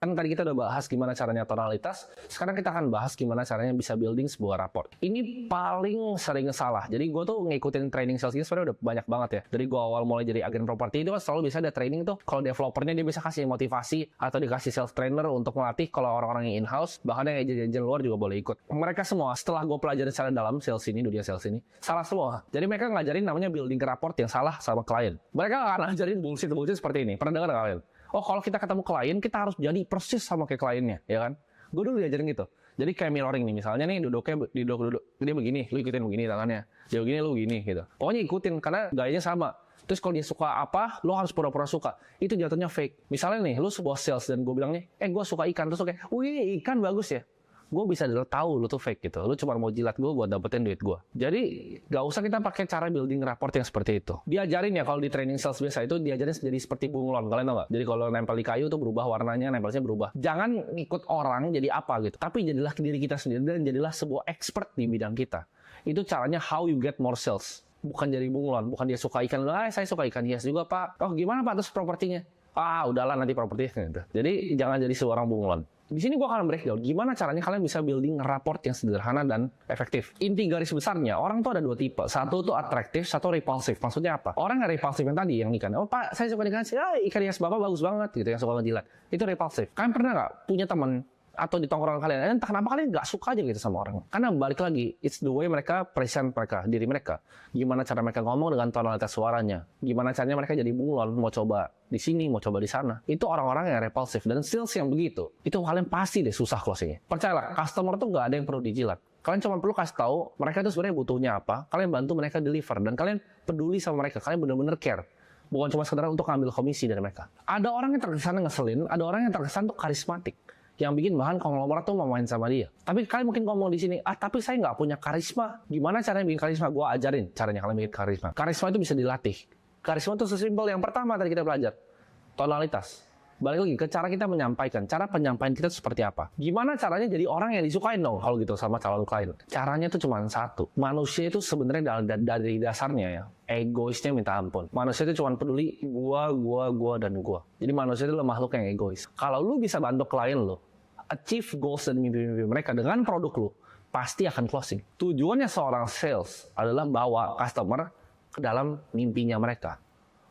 Kan tadi kita udah bahas gimana caranya tonalitas, sekarang kita akan bahas gimana caranya bisa building sebuah raport. Ini paling sering salah. Jadi gue tuh ngikutin training sales ini sebenarnya udah banyak banget ya. Dari gue awal mulai jadi agen properti itu kan selalu bisa ada training tuh. Kalau developernya dia bisa kasih motivasi atau dikasih sales trainer untuk melatih kalau orang-orang yang in-house, bahkan yang agent-agent luar juga boleh ikut. Mereka semua setelah gue pelajari secara dalam sales ini, dunia sales ini, salah semua. Jadi mereka ngajarin namanya building rapport yang salah sama klien. Mereka akan ngajarin bullshit seperti ini. Pernah dengar kalian? Oh, kalau kita ketemu klien, kita harus jadi persis sama kayak kliennya, ya kan? Gue dulu diajarin gitu. Jadi kayak mirroring nih, misalnya nih duduk, dia begini, lu ikutin begini tangannya. Dia begini, lu begini, gitu. Pokoknya ikutin, karena gayanya sama. Terus kalau dia suka apa, lu harus pura-pura suka. Itu jatuhnya fake. Misalnya nih, lu sebuah sales dan gue bilang nih, gue suka ikan. Terus kayak, wih, ikan bagus ya. Gue bisa tahu lu tuh fake gitu. Lu cuma mau jilat gue buat dapetin duit gue. Jadi gak usah kita pakai cara building rapport yang seperti itu. Diajarin ya kalau di training sales biasa itu diajarin jadi seperti bunglon. Kalian tau gak? Jadi kalau nempel di kayu tuh berubah warnanya, nempelnya berubah. Jangan ikut orang jadi apa gitu. Tapi jadilah diri kita sendiri dan jadilah sebuah expert di bidang kita. Itu caranya how you get more sales. Bukan jadi bunglon. Bukan dia suka ikan. Saya suka ikan hias juga pak. Oh gimana pak terus propertinya? Udahlah nanti propertinya gitu. Jadi jangan jadi seorang bunglon. Di sini gue akan breakdown gimana caranya kalian bisa building rapport yang sederhana dan efektif. Inti garis besarnya, orang tuh ada dua tipe. Satu tuh atraktif, satu repulsif. Maksudnya apa? Orang yang repulsif yang tadi, yang ikan. Oh pak, saya suka ikan hias. Ikan hias bapak bagus banget gitu, yang suka ngejilat. Itu repulsif. Kalian pernah nggak punya teman atau di tongkrongan kalian, entah kenapa kalian nggak suka aja gitu sama orang. Karena balik lagi, it's the way mereka present diri mereka. Gimana cara mereka ngomong dengan tonalitas suaranya. Gimana caranya mereka jadi bunglon, mau coba di sini, mau coba di sana. Itu orang-orang yang repulsif. Dan sales yang begitu, itu kalian pasti deh susah closingnya. Percayalah, customer tuh nggak ada yang perlu dijilat. Kalian cuma perlu kasih tahu mereka itu sebenarnya butuhnya apa. Kalian bantu mereka deliver. Dan kalian peduli sama mereka. Kalian benar-benar care. Bukan cuma sekedar untuk ngambil komisi dari mereka. Ada orang yang terkesan ngeselin, ada orang yang terkesan tuh karismatik. Yang bikin bahan konglomerat tuh mau main sama dia. Tapi kalian mungkin ngomong di sini, tapi saya nggak punya karisma. Gimana caranya bikin karisma? Gua ajarin caranya kalian bikin karisma. Karisma itu bisa dilatih. Karisma itu sesimpel yang pertama tadi kita belajar. Tonalitas. Balik lagi ke cara kita menyampaikan. Cara penyampaian kita seperti apa. Gimana caranya jadi orang yang disukain dong kalau gitu sama calon klien. Caranya itu cuma satu. Manusia itu sebenarnya dari dasarnya ya. Egoisnya minta ampun. Manusia itu cuma peduli gua, dan gua. Jadi manusia itu makhluk yang egois. Kalau lu bisa bantu klien lu achieve goals dan mimpi-mimpi mereka dengan produk lu, pasti akan closing. Tujuannya seorang sales adalah bawa customer ke dalam mimpinya mereka.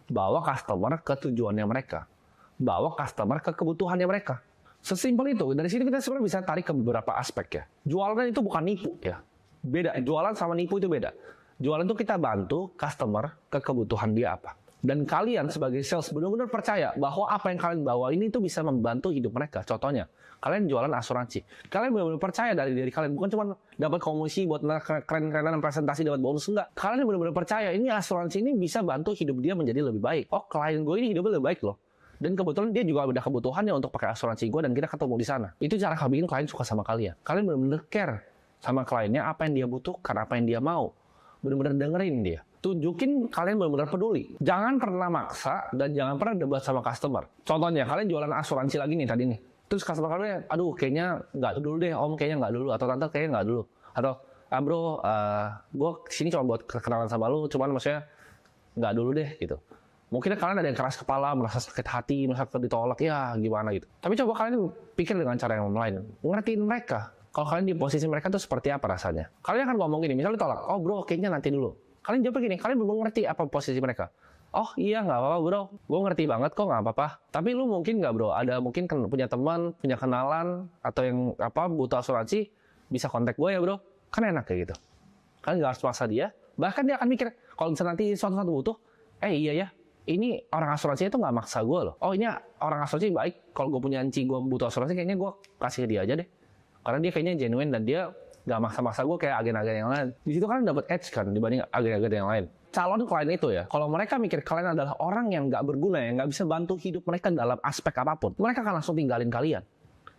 Bawa customer ke tujuannya mereka. Bawa customer ke kebutuhannya mereka. Sesimpel itu. Dari sini kita sebenarnya bisa tarik ke beberapa aspek ya. Jualan itu bukan nipu ya. Beda. Jualan sama nipu itu beda. Jualan itu kita bantu customer ke kebutuhan dia apa. Dan kalian sebagai sales benar-benar percaya bahwa apa yang kalian bawa ini tuh bisa membantu hidup mereka. Contohnya, kalian jualan asuransi. Kalian benar-benar percaya dari diri kalian. Bukan cuma dapat komisi buat keren-kerenan presentasi, dapat bonus. Enggak. Kalian benar-benar percaya ini asuransi ini bisa bantu hidup dia menjadi lebih baik. Oh, klien gue ini hidupnya lebih baik loh. Dan kebetulan dia juga ada kebutuhannya untuk pakai asuransi gue dan kita ketemu di sana. Itu cara bikin klien suka sama kalian. Kalian benar-benar care sama kliennya, apa yang dia butuhkan, apa yang dia mau. Benar-benar dengerin dia. Tunjukin kalian benar-benar peduli. Jangan pernah maksa dan jangan pernah debat sama customer. Contohnya, kalian jualan asuransi lagi nih tadi nih. Terus customer kalian, aduh kayaknya nggak dulu deh, om kayaknya nggak dulu. Atau tante kayaknya nggak dulu. Atau, bro, gue kesini cuma buat kenalan sama lu, cuman maksudnya nggak dulu deh gitu. Mungkin kalian ada yang keras kepala, merasa sakit hati, merasa ditolak, ya gimana gitu. Tapi coba kalian pikir dengan cara yang lain. Ngertiin mereka. Kalau kalian di posisi mereka tuh seperti apa rasanya. Kalian akan ngomong gini, misalnya ditolak, oh bro kayaknya nanti dulu. Kalian jawab gini, kalian belum ngerti apa posisi mereka. Oh iya nggak apa-apa bro, gue ngerti banget kok nggak apa-apa. Tapi lu mungkin nggak bro, ada mungkin punya teman, punya kenalan, atau yang butuh asuransi, bisa kontak gue ya bro. Kan enak kayak gitu. Kalian nggak harus maksa dia, bahkan dia akan mikir, kalau misalnya nanti suatu butuh, iya ya, ini orang asuransi itu nggak maksa gue loh. Oh ini orang asuransi baik, kalau gue punya anci, gue butuh asuransi, kayaknya gue kasih dia aja deh. Karena dia kayaknya genuine dan dia nggak maksa-maksa gue kayak agen-agen yang lain. Di situ kan dapat edge kan dibanding agen-agen yang lain. Calon klien itu ya, kalau mereka mikir kalian adalah orang yang nggak berguna, yang nggak bisa bantu hidup mereka dalam aspek apapun, mereka akan langsung tinggalin kalian.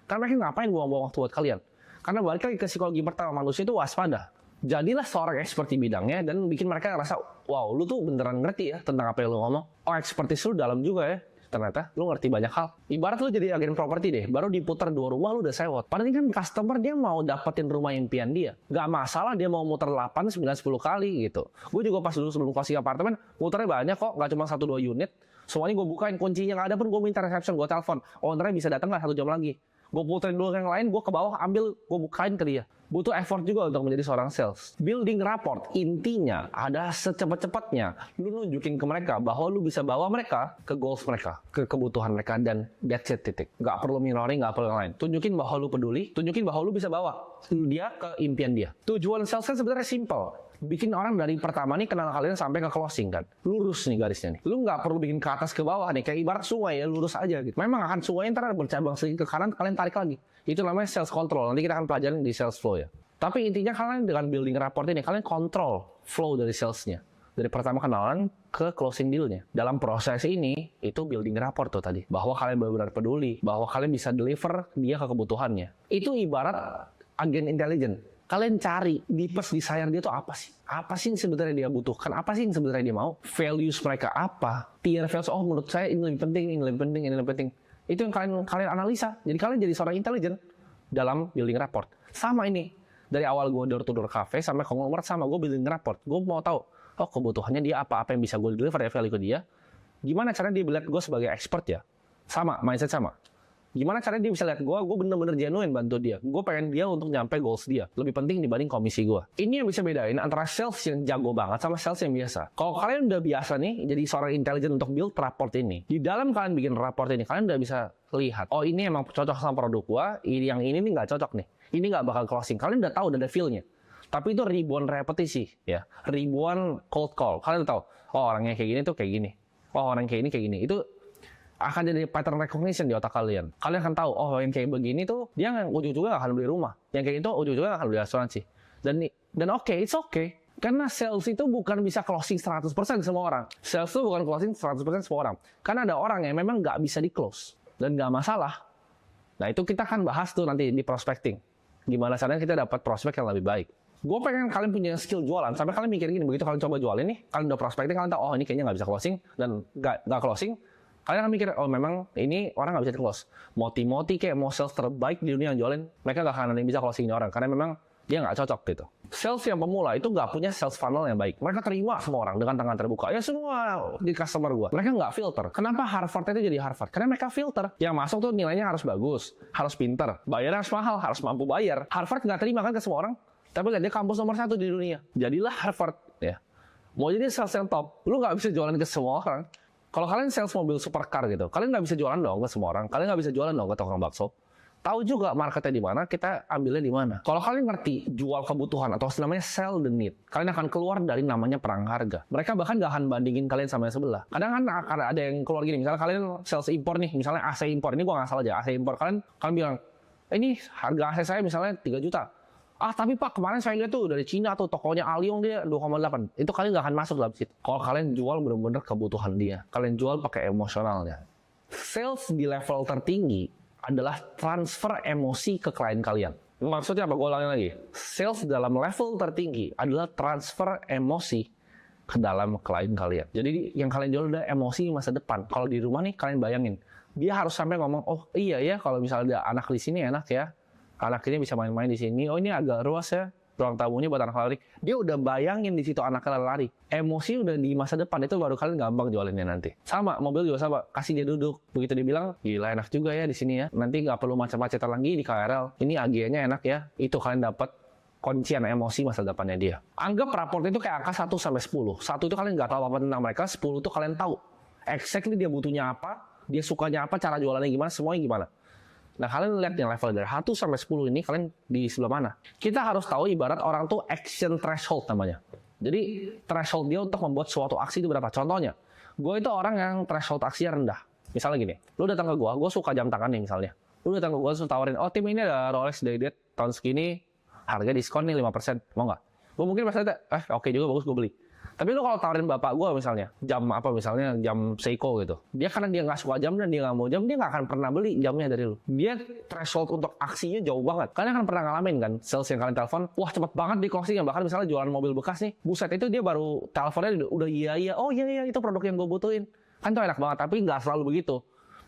Karena mereka ngapain buang-buang waktu buat kalian? Karena balik lagi ke psikologi pertama manusia itu waspada. Jadilah seorang expert di bidangnya dan bikin mereka ngerasa, wow, lu tuh beneran ngerti ya tentang apa yang lu ngomong. Oh, expertise lu dalam juga ya. Ternyata lu ngerti banyak hal. Ibarat lu jadi agen properti deh, baru diputar 2 rumah lu udah sewot. Padahal ini kan customer dia mau dapetin rumah impian dia. Gak masalah dia mau muter 8, 9, 10 kali gitu. Gue juga pas dulu sebelum closing apartemen, muternya banyak kok, gak cuma 1-2 unit. Semuanya gue bukain, kuncinya nggak ada pun gue minta reception, gue telepon. Ownernya bisa datang nggak 1 jam lagi? Gue puterin dulu yang lain, gue ke bawah ambil, gue bukain ke dia. Butuh effort juga untuk menjadi seorang sales. Building rapport, intinya ada secepat-cepatnya lu nunjukin ke mereka bahwa lu bisa bawa mereka ke goals mereka, ke kebutuhan mereka, dan that's it, titik. Nggak perlu mirroring, nggak perlu yang lain. Tunjukin bahwa lu peduli, tunjukin bahwa lu bisa bawa dia ke impian dia. Tujuan sales kan sebenarnya simple. Bikin orang dari pertama nih kenal kalian sampai ke closing kan. Lurus nih garisnya nih. Lu nggak perlu bikin ke atas ke bawah nih. Kayak ibarat sungai ya, lurus aja gitu. Memang akan sungai ntar bercabang sedikit ke kanan, kalian tarik lagi. Itu namanya sales control. Nanti kita akan pelajarin di sales flow ya. Tapi intinya kalian dengan building rapport ini, kalian kontrol flow dari salesnya. Dari pertama kenalan ke closing dealnya. Dalam proses ini, itu building rapport tuh tadi. Bahwa kalian benar-benar peduli. Bahwa kalian bisa deliver dia ke kebutuhannya. Itu ibarat agen intelijen. Kalian cari deepest desire dia tuh apa sih? Apa sih yang sebenarnya dia butuhkan? Apa sih yang sebenarnya dia mau? Values mereka apa? Tier values, oh menurut saya ini lebih penting, ini lebih penting, ini lebih penting. Itu yang kalian analisa. Jadi kalian jadi seorang intelijen dalam building rapport. Sama ini. Dari awal gue door to door cafe sampai konglomerat sama, gue building rapport. Gue mau tahu, oh kebutuhannya dia apa yang bisa gue deliver ya value ke dia. Gimana caranya dia melihat gue sebagai expert ya? Sama, mindset sama. Gimana caranya dia bisa lihat gue bener-bener genuine bantu dia. Gue pengen dia untuk nyampe goals dia. Lebih penting dibanding komisi gue. Ini yang bisa bedain antara sales yang jago banget sama sales yang biasa. Kalau kalian udah biasa nih, jadi seorang intelijen untuk build rapport ini. Di dalam kalian bikin rapport ini, kalian udah bisa lihat. Oh ini emang cocok sama produk gue, yang ini nih nggak cocok nih. Ini nggak bakal closing. Kalian udah tahu, udah ada feel-nya. Tapi itu ribuan repetisi, ya. Ribuan cold call. Kalian udah tahu, oh orangnya kayak gini tuh kayak gini. Oh orang kayak ini kayak gini. Itu akan jadi pattern recognition di otak kalian. Kalian akan tahu, oh yang kayak begini tuh, dia ujung-ujungnya akan beli rumah. Yang kayak itu ujung-ujungnya akan beli asuransi. Dan oke, it's okay. Karena sales itu bukan bisa closing 100% semua orang. Sales itu bukan closing 100% semua orang. Karena ada orang yang memang nggak bisa di-close. Dan nggak masalah. Nah itu kita akan bahas tuh nanti di prospecting. Gimana caranya kita dapat prospek yang lebih baik. Gue pengen kalian punya skill jualan. Sampai kalian mikir gini, begitu kalian coba jualin nih, kalian udah prospecting, kalian tahu, oh ini kayaknya nggak bisa closing. Dan nggak closing. Kalian akan mikir, oh memang ini orang nggak bisa di-close. Moti-moti kayak mau sales terbaik di dunia yang jualin, mereka nggak akan ada yang bisa closing orang. Karena memang dia nggak cocok gitu. Sales yang pemula itu nggak punya sales funnel yang baik. Mereka terima semua orang dengan tangan terbuka. Ya semua di customer gue. Mereka nggak filter. Kenapa Harvard itu jadi Harvard? Karena mereka filter. Yang masuk tuh nilainya harus bagus, harus pinter, bayarnya harus mahal, harus mampu bayar. Harvard nggak terima kan ke semua orang. Tapi lihat dia kampus nomor 1 di dunia. Jadilah Harvard. Ya. Mau jadi sales yang top, lu nggak bisa jualan ke semua orang. Kalau kalian sales mobil supercar gitu, kalian nggak bisa jualan dong ke semua orang. Kalian nggak bisa jualan dong ke tukang bakso. Tahu juga marketnya di mana, kita ambilnya di mana. Kalau kalian ngerti jual kebutuhan atau namanya sell the need, kalian akan keluar dari namanya perang harga. Mereka bahkan nggak akan bandingin kalian sama yang sebelah. Kadang kan akan ada yang keluar gini, misalnya kalian sales impor nih, misalnya AC impor, ini gua nggak salah aja, AC impor. Kalian bilang, ini harga AC saya misalnya 3 juta. Ah tapi Pak, kemarin saya lihat tuh dari Cina tuh tokonya Aliong dia 2,8. Itu kalian nggak akan masuk dalam situ. Kalau kalian jual benar-benar kebutuhan dia. Kalian jual pakai emosionalnya. Sales di level tertinggi adalah transfer emosi ke klien kalian. Maksudnya apa? Gue ulangi lagi. Sales dalam level tertinggi adalah transfer emosi ke dalam klien kalian. Jadi yang kalian jual adalah emosi masa depan. Kalau di rumah nih kalian bayangin. Dia harus sampai ngomong, oh iya ya kalau misalnya ada anak di sini enak ya. Anak ini bisa main-main di sini. Oh ini agak luas ya. Ruang tamunya buat anak lari. Dia udah bayangin di situ anaknya lari. Emosi udah di masa depan itu baru kalian gampang jualinnya nanti. Sama mobil juga sama. Kasih dia duduk. Begitu dia bilang, gila enak juga ya di sini ya. Nanti nggak perlu macet-macetan lagi di KRL. Ini AG-nya enak ya. Itu kalian dapat kuncian emosi masa depannya dia. Anggap raport itu kayak angka 1 sampai 10. 1 itu kalian nggak tahu apa tentang mereka. 10 itu kalian tahu. Exactly dia butuhnya apa. Dia sukanya apa. Cara jualannya gimana. Semuanya gimana. Nah kalian lihat yang level dari 1 sampai 10 ini kalian di sebelah mana? Kita harus tahu ibarat orang tuh action threshold namanya. Jadi threshold dia untuk membuat suatu aksi itu berapa? Contohnya, gue itu orang yang threshold aksinya rendah. Misalnya gini, lu datang ke gue suka jam tangan nih misalnya. Lu datang ke gue terus tawarin, oh tim ini ada Rolex Day-Date tahun segini, harga diskon nih 5%, mau nggak? Gue mungkin pas ada, oke juga bagus gue beli. Tapi lu kalau tawarin bapak gue misalnya, jam apa misalnya, jam Seiko gitu. Dia karena dia nggak suka jam dan dia nggak mau jam, dia nggak akan pernah beli jamnya dari lu. Dia threshold untuk aksinya jauh banget. Kalian akan pernah ngalamin kan, sales yang kalian telepon, wah cepet banget di closing. Bahkan misalnya jualan mobil bekas nih, buset itu dia baru teleponnya udah iya, oh iya itu produk yang gue butuhin. Kan tuh enak banget, tapi nggak selalu begitu.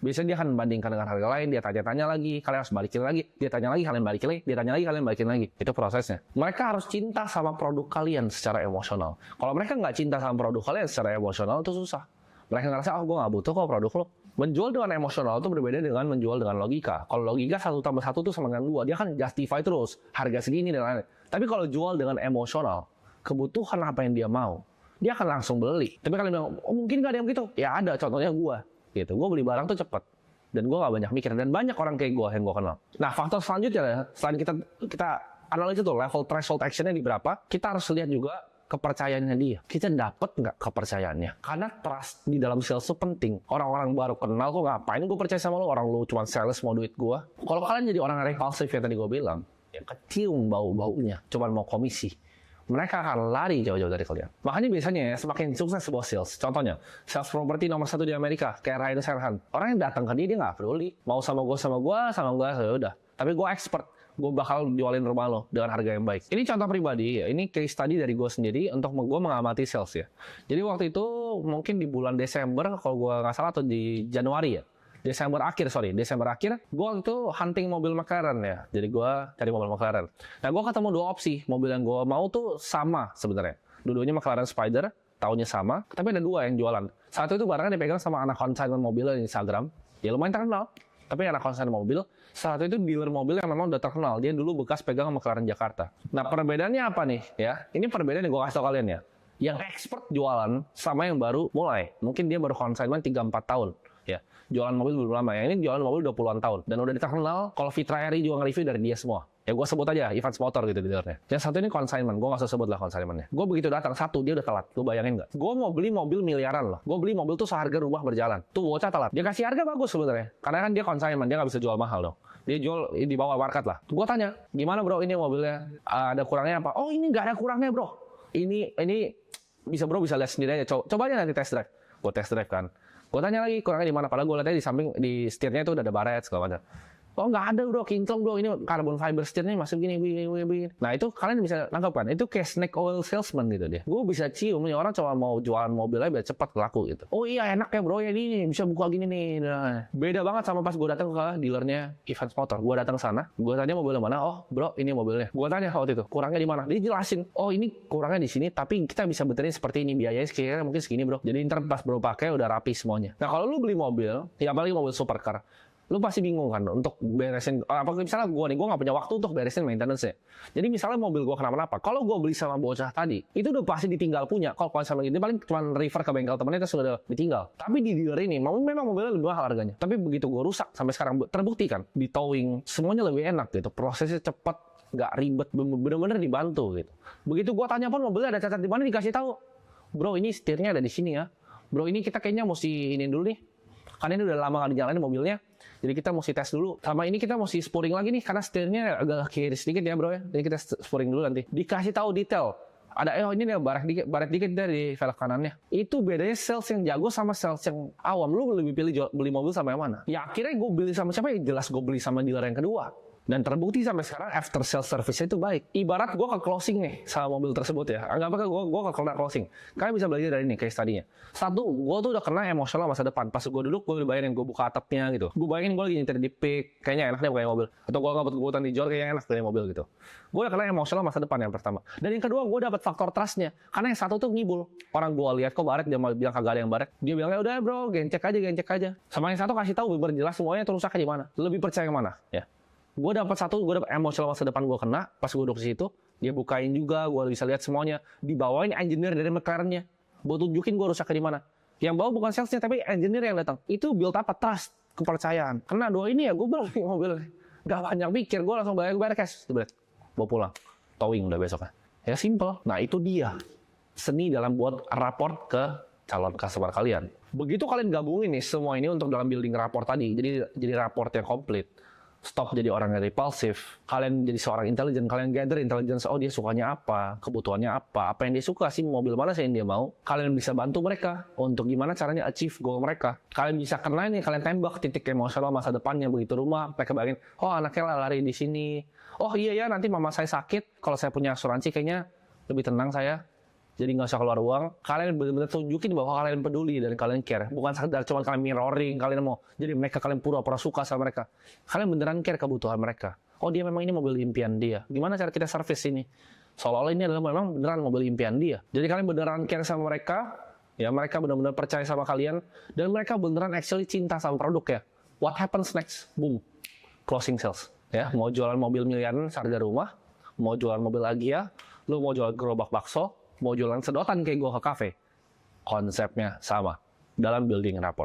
Biasanya dia akan membandingkan dengan harga lain, dia tanya-tanya lagi, kalian harus balikin lagi, dia tanya lagi, kalian balikin lagi, dia tanya lagi, kalian balikin lagi. Itu prosesnya. Mereka harus cinta sama produk kalian secara emosional. Kalau mereka nggak cinta sama produk kalian secara emosional, itu susah. Mereka ngerasa, oh gue nggak butuh kok produk lo. Menjual dengan emosional itu berbeda dengan menjual dengan logika. Kalau logika 1+1 tuh sama dengan 2, dia kan justify terus harga segini dan lain-lain. Tapi kalau jual dengan emosional, kebutuhan apa yang dia mau, dia akan langsung beli. Tapi kalian bilang, oh mungkin nggak ada yang gitu. Ya ada, contohnya gue. Gitu, gue beli barang tuh cepet. Dan gue nggak banyak mikir. Dan banyak orang kayak gue yang gue kenal. Nah faktor selanjutnya, selain kita analisa tuh level threshold actionnya di berapa, kita harus lihat juga kepercayaannya dia. Kita dapat nggak kepercayaannya? Karena trust di dalam sales itu penting. Orang-orang baru kenal kok, ngapain gue percaya sama lo? Orang lo cuma sales mau duit gue. Kalau kalian jadi orang repulsif yang tadi gue bilang, ya kecium bau-baunya, cuma mau komisi, mereka akan lari jauh-jauh dari kalian. Makanya biasanya ya, semakin sukses sebuah sales. Contohnya, sales property nomor 1 di Amerika, kayak Ryan Serhant. Orang yang datang ke dia nggak peduli. Mau sama gue, ya udah. Tapi gue expert. Gue bakal jualin rumah lo dengan harga yang baik. Ini contoh pribadi ya. Ini case study dari gue sendiri untuk gue mengamati sales ya. Jadi waktu itu mungkin di bulan Desember, kalau gue nggak salah, atau di Januari ya. Desember akhir, gue waktu itu hunting mobil McLaren ya. Jadi gue cari mobil McLaren. Nah gue ketemu 2 opsi. Mobil yang gue mau tuh sama sebenarnya. Dua-duanya McLaren Spider, tahunnya sama. Tapi ada 2 yang jualan. Satu itu barangnya dipegang sama anak consignment mobil di Instagram. Ya lumayan terkenal. Tapi anak consignment mobil. Satu itu dealer mobil yang memang udah terkenal. Dia dulu bekas pegang McLaren Jakarta. Nah perbedaannya apa nih ya? Ini perbedaan yang gue kasih tau kalian ya. Yang expert jualan sama yang baru mulai. Mungkin dia baru consignment 3-4 tahun. Ya, jualan mobil belum lama. Yang ini jualan mobil 20 tahun. Dan udah terkenal. Kalau Fitra Eri juga nge-review dari dia semua. Ya gue sebut aja Evans Motor gitu dealernya. Yang satu ini consignment. Gue gak usah sebut lah consignmentnya. Gue begitu datang, satu dia udah telat. Lu bayangin gak? Gue mau beli mobil miliaran loh. Gue beli mobil tuh seharga rumah berjalan. Tuh bocah telat. Dia kasih harga bagus sebenarnya. Karena kan dia consignment. Dia gak bisa jual mahal dong. Dia jual di bawah market lah. Gue tanya, gimana bro ini mobilnya? Ada kurangnya apa? Oh ini gak ada kurangnya bro. Ini bisa bro bisa lihat sendiri aja. Coba aja nanti test drive. Gue test drive kan. Gue tanya lagi kurangnya di mana? Padahal gue lihatnya di samping di setirnya itu udah ada baret segala macam. Oh nggak ada bro, kinclong bro, ini carbon fiber setirnya masih begini. Nah itu kalian bisa nangkap kan? Itu kayak snake oil salesman gitu dia. Gue bisa cium nih orang cuma mau jualan mobilnya biar cepat laku gitu. Oh iya enak ya bro ya ini bisa buka gini nih. Nah, beda banget sama pas gue datang ke dealernya Evans Motor. Gue datang sana, gue tanya mobilnya mana? Oh bro ini mobilnya. Gue tanya waktu itu kurangnya di mana? Dia jelasin. Oh ini kurangnya di sini, tapi kita bisa benerin seperti ini, biayanya sekiranya mungkin segini bro. Jadi ntar pas bro pakai udah rapi semuanya. Nah kalau lu beli mobil, ya apalagi mobil supercar, lu pasti bingung kan untuk beresin, apa misalnya gue nggak punya waktu untuk beresin maintenance nya. Jadi misalnya mobil gue kenapa-napa, kalau gue beli sama bocah tadi, itu udah pasti ditinggal punya. Kalau sama gitu paling cuma refer ke bengkel temennya itu sudah ditinggal. Tapi di dealer ini, memang mobilnya lebih mahal harganya. Tapi begitu gue rusak sampai sekarang terbukti kan, di towing semuanya lebih enak gitu, prosesnya cepat, nggak ribet, bener-bener dibantu gitu. Begitu gue tanya pun mobilnya ada cacat di mana dikasih tahu, bro ini setirnya ada di sini ya, bro ini kita kayaknya mesti ini dulu nih, karena ini udah lama nggak dijalanin mobilnya. Jadi kita mesti tes dulu. Sama ini kita mesti spuring lagi nih karena setirnya agak kiri sedikit ya bro ya. Jadi kita spuring dulu nanti. Dikasih tahu detail. Ada ini nih baret dikit dari velg kanannya. Itu bedanya sales yang jago sama sales yang awam. Lu lebih pilih beli mobil sama yang mana? Ya akhirnya gue beli sama siapa ya? Jelas gue beli sama dealer yang kedua. Dan terbukti sampai sekarang after sales service itu baik. Ibarat gue ke closing nih sama mobil tersebut ya. Anggap aja gue ke closing. Kalian bisa belajar dari ini case tadinya. Satu, gue tuh udah kena emosional masa depan. Pas gue duduk, gue udah bayangin gue buka atapnya gitu. Gue bayangin gue lagi nyetir di Peak, kayaknya enak deh pakai mobil. Atau gue ngebut-ngebutan di Jor, kayaknya enak pakai mobil gitu. Gue udah kena emosional masa depan yang pertama. Dan yang kedua, gue dapat faktor trustnya. Karena yang satu tuh ngibul. Orang gue lihat kok baret, dia mau bilang kagak ada yang baret. Dia bilang ya udah bro, gencek aja. Sama yang satu kasih tahu berjelas semuanya terus rusaknya di mana. Lebih percaya yang mana? Ya. Gue dapat emosional masa depan gue kena. Pas gue duduk di situ, dia bukain juga, gue bisa lihat semuanya. Dibawain engineer dari McLaren-nya. Gue tunjukin gue rusaknya di mana. Yang bawa bukan salesnya, tapi engineer yang datang. Itu build apa? Trust, kepercayaan. Karena dua ini ya, gue bilang mobil gak banyak pikir, gue langsung bayar cash. Bawa pulang, towing udah besoknya. Ya simple. Nah itu dia seni dalam buat raport ke calon customer kalian. Begitu kalian gabungin nih semua ini untuk dalam building raport tadi, jadi raport yang komplit. Stop jadi orang yang repulsif. Kalian jadi seorang intelijen. Kalian gather intelligence. Oh dia sukanya apa, kebutuhannya apa yang dia suka sih, mobil mana sih yang dia mau. Kalian bisa bantu mereka untuk gimana caranya achieve goal mereka. Kalian bisa kenal nih, kalian tembak titik emosional masa depannya. Begitu rumah, mereka bayangin, oh anaknya lari di sini. Oh iya ya nanti mama saya sakit. Kalau saya punya asuransi kayaknya lebih tenang saya. Jadi nggak usah keluar uang. Kalian benar-benar tunjukin bahwa kalian peduli dan kalian care. Bukan sekedar cuma kalian mirroring, kalian mau jadi mereka, kalian pura-pura suka sama mereka. Kalian beneran care kebutuhan mereka. Oh dia memang ini mobil impian dia. Gimana cara kita service ini? Seolah-olah ini adalah memang beneran mobil impian dia. Jadi kalian beneran care sama mereka, Ya, mereka benar-benar percaya sama kalian dan mereka beneran actually cinta sama produk ya. What happens next? Boom. Closing sales. Ya, mau jualan mobil miliaran harga rumah, mau jualan mobil lagi ya, lu mau jualan gerobak bakso, mau jualan sedotan kayak gua ke kafe. Konsepnya sama dalam building rapport.